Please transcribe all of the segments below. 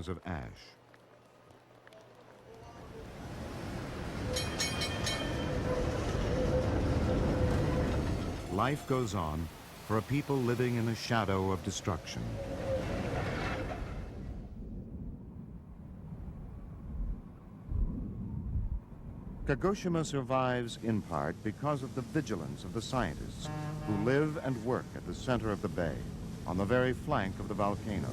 tongues of ash. Life goes on for a people living in the shadow of destruction. Kagoshima survives in part because of the vigilance of the scientists who live and work at the center of the bay, on the very flank of the volcano.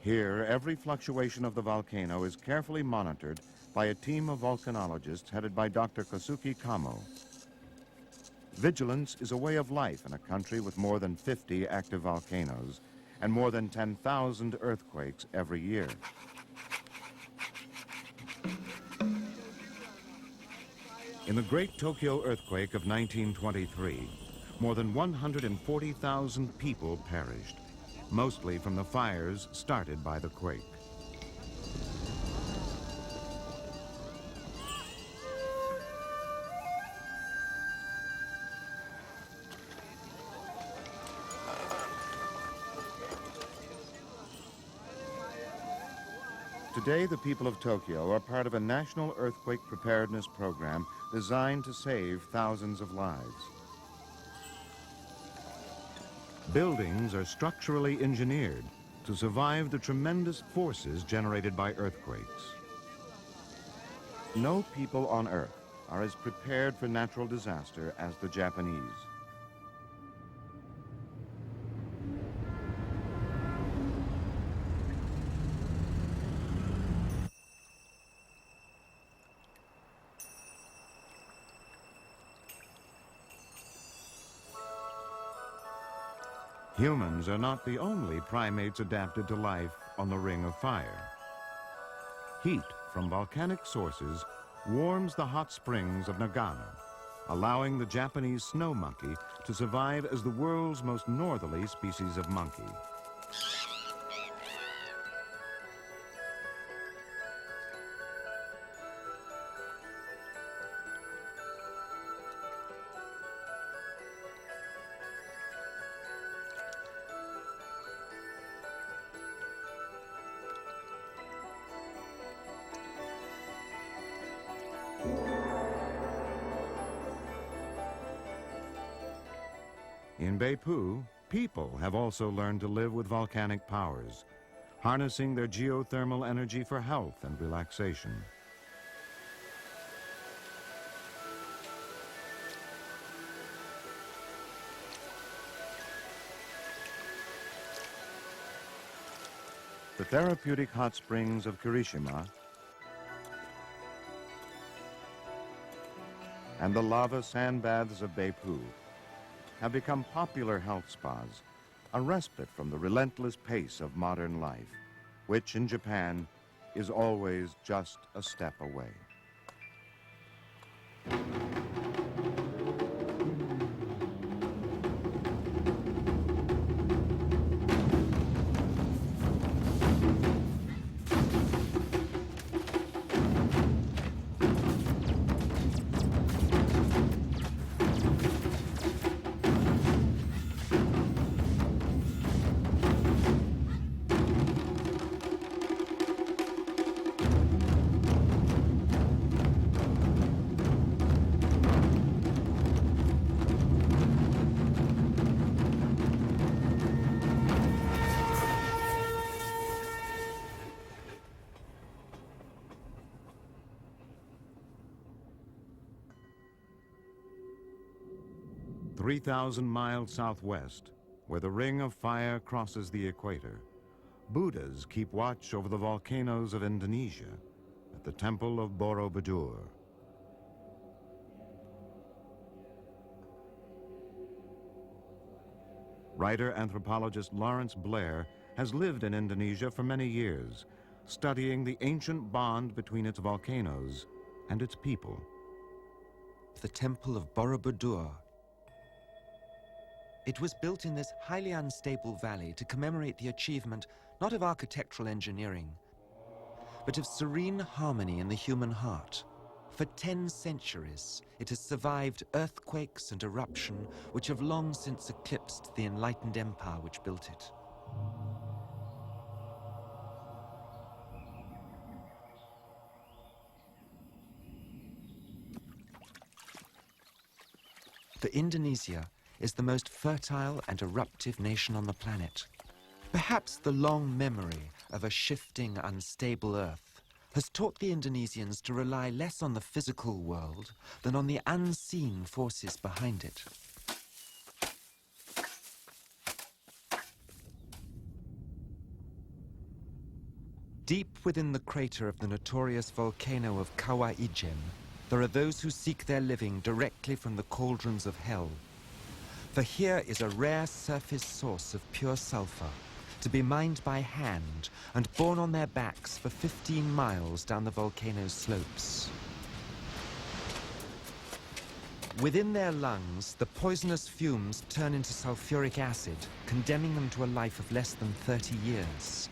Here, every fluctuation of the volcano is carefully monitored by a team of volcanologists headed by Dr. Kosuke Kamo. Vigilance is a way of life in a country with more than 50 active volcanoes and more than 10,000 earthquakes every year. In the Great Tokyo earthquake of 1923, more than 140,000 people perished, mostly from the fires started by the quake. Today, the people of Tokyo are part of a national earthquake preparedness program designed to save thousands of lives. Buildings are structurally engineered to survive the tremendous forces generated by earthquakes. No people on Earth are as prepared for natural disaster as the Japanese. Humans are not the only primates adapted to life on the Ring of Fire. Heat from volcanic sources warms the hot springs of Nagano, allowing the Japanese snow monkey to survive as the world's most northerly species of monkey. In Beipu, people have also learned to live with volcanic powers, harnessing their geothermal energy for health and relaxation. The therapeutic hot springs of Kirishima and the lava sand baths of Beipu have become popular health spas, a respite from the relentless pace of modern life, which in Japan is always just a step away. "3,000 miles southwest, where the Ring of Fire crosses the equator, Buddhas keep watch over the volcanoes of Indonesia at the Temple of Borobudur. Writer-anthropologist Lawrence Blair has lived in Indonesia for many years, studying the ancient bond between its volcanoes and its people. The Temple of Borobudur. It was built in this highly unstable valley to commemorate the achievement not of architectural engineering, but of serene harmony in the human heart, For 10 centuries, it has survived earthquakes and eruption which have long since eclipsed the enlightened empire which built it. For Indonesia is the most fertile and eruptive nation on the planet. Perhaps the long memory of a shifting, unstable earth has taught the Indonesians to rely less on the physical world than on the unseen forces behind it. Deep within the crater of the notorious volcano of Kawah Ijen, there are those who seek their living directly from the cauldrons of hell. For here is a rare surface source of pure sulfur, to be mined by hand and borne on their backs for 15 miles down the volcano's slopes. Within their lungs, the poisonous fumes turn into sulfuric acid, condemning them to a life of less than 30 years.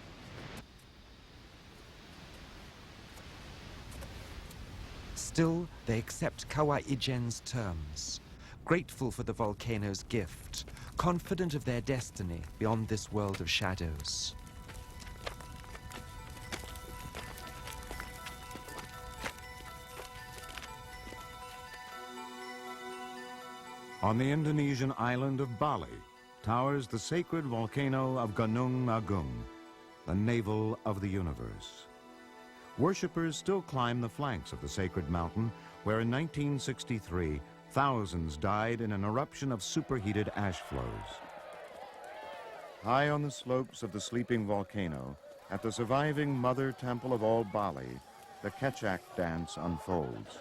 Still, they accept Kawah Ijen's terms, grateful for the volcano's gift, confident of their destiny beyond this world of shadows. On the Indonesian island of Bali towers the sacred volcano of Gunung Agung, the navel of the universe. Worshippers still climb the flanks of the sacred mountain, where in 1963, thousands died in an eruption of superheated ash flows. High on the slopes of the sleeping volcano, at the surviving mother temple of all Bali, the Kecak dance unfolds.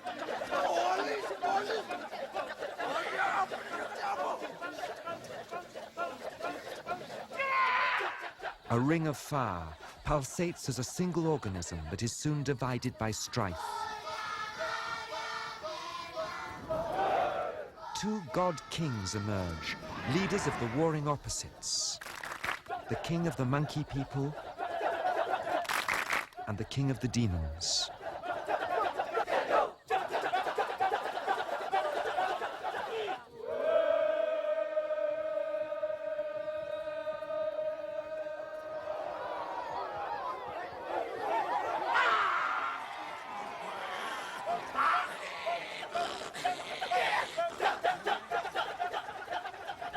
A ring of fire pulsates as a single organism that is soon divided by strife. Two god-kings emerge, leaders of the warring opposites. The king of the monkey people and the king of the demons.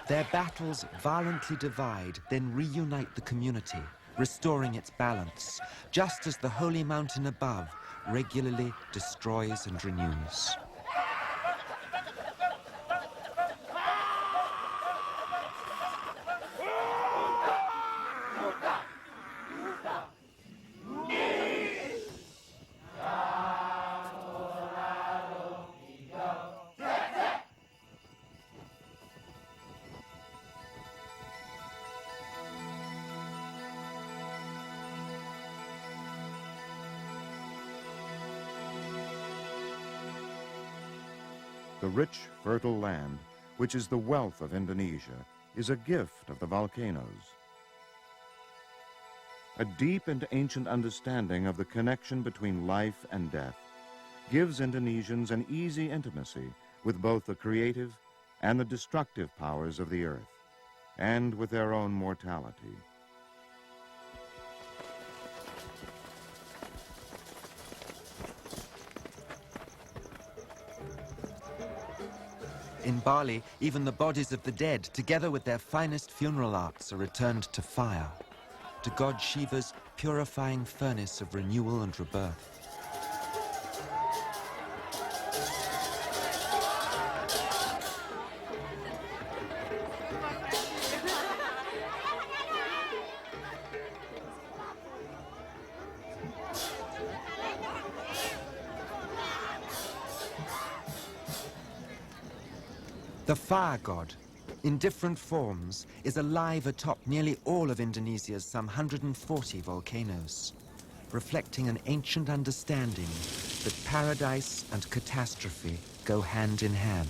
Their battles violently divide, then reunite the community, restoring its balance, just as the holy mountain above regularly destroys and renews. The rich, fertile land, which is the wealth of Indonesia, is a gift of the volcanoes. A deep and ancient understanding of the connection between life and death gives Indonesians an easy intimacy with both the creative and the destructive powers of the earth, and with their own mortality. In Bali, even the bodies of the dead, together with their finest funeral arts, are returned to fire, to god Shiva's purifying furnace of renewal and rebirth. The fire god, in different forms, is alive atop nearly all of Indonesia's some 140 volcanoes, reflecting an ancient understanding that paradise and catastrophe go hand in hand.